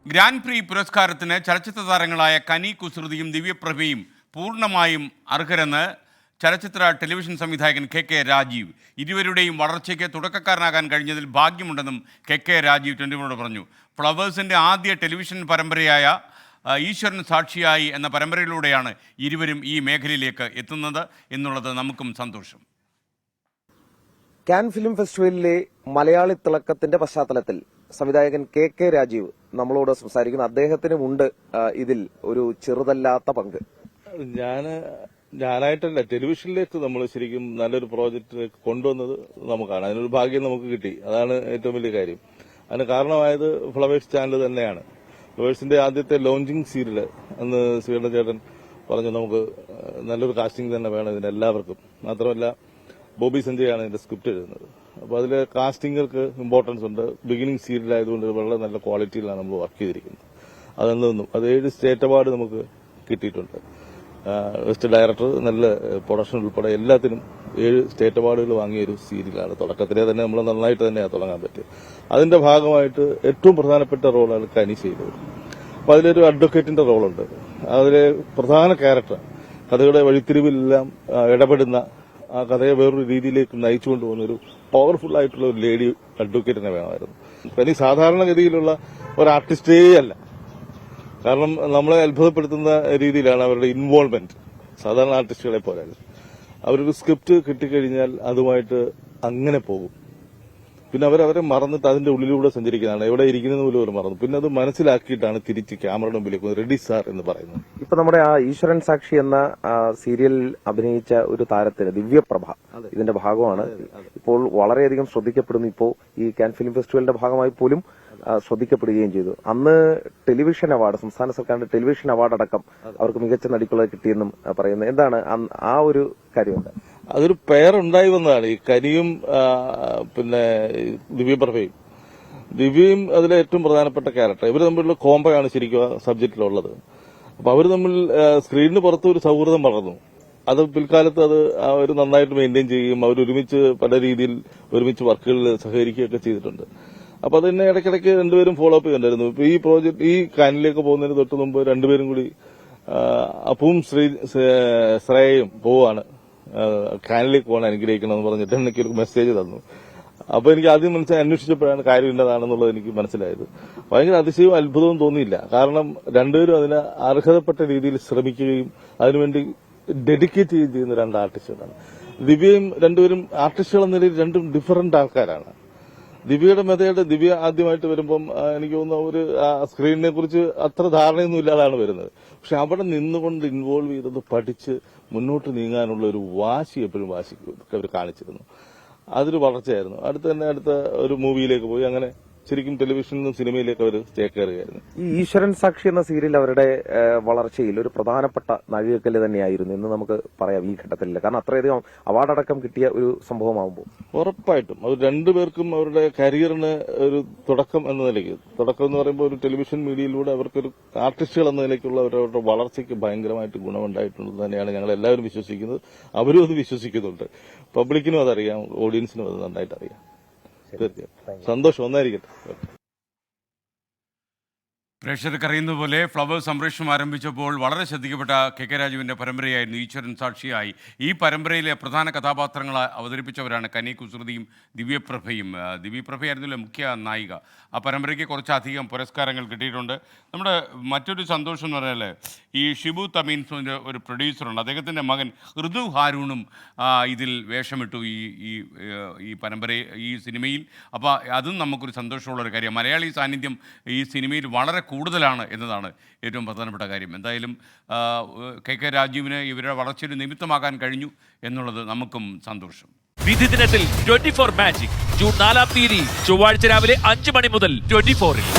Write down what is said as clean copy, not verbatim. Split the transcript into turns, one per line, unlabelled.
Grand pre പുരസ്കാരത്തിന് ചലച്ചിത്ര താരങ്ങളായ കനി കുസൃതിയും ദിവ്യപ്രഭയും പൂർണ്ണമായും അർഹരെന്ന് ചലച്ചിത്ര ടെലിവിഷൻ സംവിധായകൻ കെ രാജീവ്. ഇരുവരുടെയും വളർച്ചയ്ക്ക് തുടക്കക്കാരനാകാൻ കഴിഞ്ഞതിൽ ഭാഗ്യമുണ്ടെന്നും കെ രാജീവ് 24 പറഞ്ഞു. ഫ്ലവേഴ്സിൻ്റെ ആദ്യ ടെലിവിഷൻ പരമ്പരയായ ഈശ്വരൻ സാക്ഷിയായി എന്ന പരമ്പരയിലൂടെയാണ് ഇരുവരും ഈ മേഖലയിലേക്ക് എത്തുന്നത് എന്നുള്ളത് നമുക്കും സന്തോഷം.
കാൻ ഫിലിം ഫെസ്റ്റിവലിലെ മലയാളി തിളക്കത്തിന്റെ പശ്ചാത്തലത്തിൽ സംവിധായകൻ കെ രാജീവ് നമ്മളോട് സംസാരിക്കുന്നു. അദ്ദേഹത്തിനുമുണ്ട് ഇതിൽ ഒരു ചെറുതല്ലാത്ത പങ്ക്.
ഞാനായിട്ടല്ല, ടെലിവിഷനിലേക്ക് നമ്മൾ ശരിക്കും നല്ലൊരു പ്രോജക്റ്റ് കൊണ്ടുവന്നത് നമുക്കാണ്. അതിനൊരു ഭാഗ്യം നമുക്ക് കിട്ടി. അതാണ് ഏറ്റവും വലിയ കാര്യം. അതിന് കാരണമായത് ഫ്ലവേഴ്സ് ചാനൽ തന്നെയാണ്. ഫ്ലവേഴ്സിന്റെ ആദ്യത്തെ ലോഞ്ചിങ് സീരിയൽ അന്ന് ശ്രീകണ്ഠൻ ചേട്ടൻ പറഞ്ഞു, നമുക്ക് നല്ലൊരു കാസ്റ്റിംഗ് തന്നെ വേണം ഇതിന് എല്ലാവർക്കും. മാത്രമല്ല ബോബി സഞ്ജയാണ് ഇതിന്റെ സ്ക്രിപ്റ്റ് എഴുതുന്നത്. അപ്പോൾ അതിലെ കാസ്റ്റിംഗുകൾക്ക് ഇമ്പോർട്ടൻസ് ഉണ്ട്. ബിഗിനിങ് സീരിയൽ ആയതുകൊണ്ട് വളരെ നല്ല ക്വാളിറ്റിയിലാണ് നമ്മൾ വർക്ക് ചെയ്തിരിക്കുന്നത്. അതെന്നും അത് 7 സ്റ്റേറ്റ് അവാർഡ് നമുക്ക് കിട്ടിയിട്ടുണ്ട്. ബെസ്റ്റ് ഡയറക്ടർ, നല്ല പ്രൊഡക്ഷൻ ഉൾപ്പെടെ എല്ലാത്തിനും 7 സ്റ്റേറ്റ് അവാർഡുകൾ വാങ്ങിയ ഒരു സീരിയലാണ്. തുടക്കത്തിലെ തന്നെ നമ്മൾ നന്നായിട്ട് തന്നെയാണ് തുടങ്ങാൻ പറ്റും. അതിന്റെ ഭാഗമായിട്ട് ഏറ്റവും പ്രധാനപ്പെട്ട റോളാണ് കനി ചെയ്തത്. അപ്പോൾ അതിലൊരു അഡ്വക്കേറ്റിന്റെ റോളുണ്ട്. അതിലെ പ്രധാന ക്യാരക്ടർ കഥയുടെ വഴിത്തിരിവിലെല്ലാം ഇടപെടുന്ന, ആ കഥയെ വേറൊരു രീതിയിലേക്ക് നയിച്ചുകൊണ്ട് പോകുന്ന ഒരു പവർഫുൾ ആയിട്ടുള്ള ഒരു ലേഡി അഡ്വക്കേറ്റിനെ വേണമായിരുന്നു. കനി സാധാരണഗതിയിലുള്ള ഒരു ആർട്ടിസ്റ്റേ അല്ല. കാരണം നമ്മളെ അത്ഭുതപ്പെടുത്തുന്ന രീതിയിലാണ് അവരുടെ ഇൻവോൾവ്മെന്റ്. സാധാരണ ആർട്ടിസ്റ്റുകളെ പോലെയല്ല. അവരൊരു സ്ക്രിപ്റ്റ് കിട്ടിക്കഴിഞ്ഞാൽ അതുമായിട്ട് അങ്ങനെ പോകും. പിന്നെ അവരെ മറന്നിട്ട് അതിന്റെ ഉള്ളിലൂടെ സഞ്ചരിക്കുന്നതാണ്. എവിടെ ഇരിക്കുന്നത് പോലും അവർ മറന്നു. പിന്നെ അത് മനസ്സിലാക്കിയിട്ടാണ് തിരിച്ച് ക്യാമറയുടെ മുമ്പിലേക്ക് റെഡി സാർ എന്ന് പറയുന്നത്.
ഇപ്പൊ നമ്മുടെ ആ ഈശ്വരൻ സാക്ഷി എന്ന സീരിയലിൽ അഭിനയിച്ച ഒരു താരത്തിന് ദിവ്യപ്രഭ ഇതിന്റെ ഭാഗമാണ്. ഇപ്പോൾ വളരെയധികം ശ്രദ്ധിക്കപ്പെടുന്നു. ഇപ്പോൾ ഈ കാൻ ഫിലിം ഫെസ്റ്റിവലിന്റെ ഭാഗമായി പോലും ശ്രദ്ധിക്കപ്പെടുകയും ചെയ്തു. അന്ന് ടെലിവിഷൻ അവാർഡ്, സംസ്ഥാന സർക്കാരിന്റെ ടെലിവിഷൻ അവാർഡ് അടക്കം അവർക്ക് മികച്ച നടിക്കുള്ള കിട്ടിയെന്നും പറയുന്നു. എന്താണ് ആ ഒരു കാര്യമുണ്ട്?
അതൊരു പേരുണ്ടായി വന്നതാണ്. ഈ കനിയും പിന്നെ ദിവ്യപ്രഭയും. ദിവ്യയും അതിലെ ഏറ്റവും പ്രധാനപ്പെട്ട ക്യാരക്ടർ. ഇവർ തമ്മിലുള്ള കോംബോയാണ് ശരിക്കും സബ്ജക്റ്റിലുള്ളത്. അപ്പൊ അവർ തമ്മിൽ സ്ക്രീനിന് പുറത്ത് ഒരു സൗഹൃദം വളർന്നു. അത് പിൽക്കാലത്ത് അത് അവർ നന്നായിട്ട് മെയിൻറ്റെയിൻ ചെയ്യുകയും അവരൊരുമിച്ച് പല രീതിയിൽ ഒരുമിച്ച് വർക്കുകളിൽ സഹകരിക്കുകയൊക്കെ ചെയ്തിട്ടുണ്ട്. അപ്പൊ അതിനെ ഇടയ്ക്കിടയ്ക്ക് രണ്ടുപേരും ഫോളോ അപ്പ് ചെയ്തിട്ടുണ്ടായിരുന്നു. ഇപ്പൊ ഈ പ്രോജക്ട് ഈ കാനിലേക്ക് പോകുന്നതിന് തൊട്ട് മുമ്പ് രണ്ടുപേരും കൂടി അപ്പുവും ശ്രേയയും പോവാണ് കാനിലേക്ക് പോകാൻ അനുഗ്രഹിക്കണമെന്ന് പറഞ്ഞിട്ട് എനിക്കൊരു മെസ്സേജ് തന്നു. അപ്പൊ എനിക്ക് ആദ്യം അന്വേഷിച്ചപ്പോഴാണ് കാര്യം ഇന്നതാണെന്നുള്ളത് എനിക്ക് മനസ്സിലായത്. ഭയങ്കര അതിശയവും അത്ഭുതവും തോന്നിയില്ല. കാരണം രണ്ടുപേരും അതിന് അർഹതപ്പെട്ട രീതിയിൽ ശ്രമിക്കുകയും അതിനുവേണ്ടി ഡെഡിക്കേറ്റ് ചെയ്യുന്ന 2 ആർട്ടിസ്റ്റുകളാണ്. ദിവ്യയും രണ്ടുപേരും ആർട്ടിസ്റ്റുകൾ എന്ന നിലയിൽ രണ്ടും ഡിഫറന്റ് ആൾക്കാരാണ്. ദിവ്യയുടെ മെതയുടെ ദിവ്യ ആദ്യമായിട്ട് വരുമ്പം എനിക്ക് തോന്നുന്നു ഒരു സ്ക്രീനിനെ കുറിച്ച് അത്ര ധാരണയൊന്നും ഇല്ലാതാണ് വരുന്നത്. പക്ഷെ അവിടെ നിന്നുകൊണ്ട് ഇൻവോൾവ് ചെയ്തത് പഠിച്ച് മുന്നോട്ട് നീങ്ങാനുള്ള ഒരു വാശി എപ്പോഴും അവർ കാണിച്ചിരുന്നു. അതൊരു വളർച്ചയായിരുന്നു. അടുത്ത ഒരു മൂവിയിലേക്ക് പോയി. അങ്ങനെ ശരിക്കും ടെലിവിഷനിലും സിനിമയിലേക്ക് അവർ ചേക്കേറുകയായിരുന്നു.
ഈ ഈശ്വരൻ സാക്ഷി എന്ന സീരിയൽ അവരുടെ വളർച്ചയിൽ ഒരു പ്രധാനപ്പെട്ട നാഴികക്കല്ല് തന്നെയായിരുന്നു എന്ന് നമുക്ക് പറയാം ഈ ഘട്ടത്തിൽ. കാരണം അത്രയധികം അവാർഡടക്കം കിട്ടിയ ഒരു സംഭവമാകുമ്പോൾ
ഉറപ്പായിട്ടും അവർ രണ്ടുപേർക്കും അവരുടെ കരിയറിന് ഒരു തുടക്കം എന്ന് നിലയ്ക്ക്, തുടക്കം എന്ന് പറയുമ്പോൾ ഒരു ടെലിവിഷൻ മീഡിയയിലൂടെ അവർക്കൊരു ആർട്ടിസ്റ്റുകൾ എന്ന നിലയ്ക്കുള്ള അവരുടെ വളർച്ചയ്ക്ക് ഭയങ്കരമായിട്ട് ഗുണമുണ്ടായിട്ടുണ്ടെന്ന് തന്നെയാണ് ഞങ്ങൾ എല്ലാവരും വിശ്വസിക്കുന്നത്. അവരും അത് വിശ്വസിക്കുന്നുണ്ട്. പബ്ലിക്കിനും അതറിയാം, ഓഡിയൻസിനും അത് നന്നായിട്ട് അറിയാം. തീർച്ചയായും സന്തോഷം. ഒന്നായിരിക്കട്ടെ.
പ്രേക്ഷകർക്ക് അറിയുന്ന പോലെ ഫ്ലവേഴ്സ് സംപ്രേഷണം ആരംഭിച്ചപ്പോൾ വളരെ ശ്രദ്ധിക്കപ്പെട്ട കെ രാജുവിൻ്റെ പരമ്പരയായിരുന്നു ഈശ്വരൻ സാക്ഷിയായി. ഈ പരമ്പരയിലെ പ്രധാന കഥാപാത്രങ്ങളെ അവതരിപ്പിച്ചവരാണ് കനി കുസൃതിയും ദിവ്യപ്രഭയും. ദിവ്യപ്രഭയായിരുന്നല്ലോ മുഖ്യ നായിക. ആ പരമ്പരയ്ക്ക് കുറച്ചധികം പുരസ്കാരങ്ങൾ കിട്ടിയിട്ടുണ്ട്. നമ്മുടെ മറ്റൊരു സന്തോഷം എന്ന് പറഞ്ഞാൽ ഈ ഷിബു തമീൻസിൻ്റെ ഒരു പ്രൊഡ്യൂസറുണ്ട്. അദ്ദേഹത്തിൻ്റെ മകൻ ഋതു ഹാരൂണും ഇതിൽ വേഷമിട്ടു ഈ ഈ സിനിമയിൽ. അപ്പോൾ അതും നമുക്കൊരു സന്തോഷമുള്ളൊരു കാര്യം. മലയാളി സാന്നിധ്യം ഈ സിനിമയിൽ വളരെ കൂടുതലാണ് എന്നതാണ് ഏറ്റവും പ്രധാനപ്പെട്ട കാര്യം. എന്തായാലും കെ രാജീവിന് ഇവരുടെ വളർച്ചയുടെ നിമിത്തമാകാൻ കഴിഞ്ഞു എന്നുള്ളത് നമുക്കും സന്തോഷം.
വിധി ദിനത്തിൽ 24 മാജിക് ജൂൺ 4 ചൊവ്വാഴ്ച രാവിലെ 5 മണി മുതൽ 24-ൽ.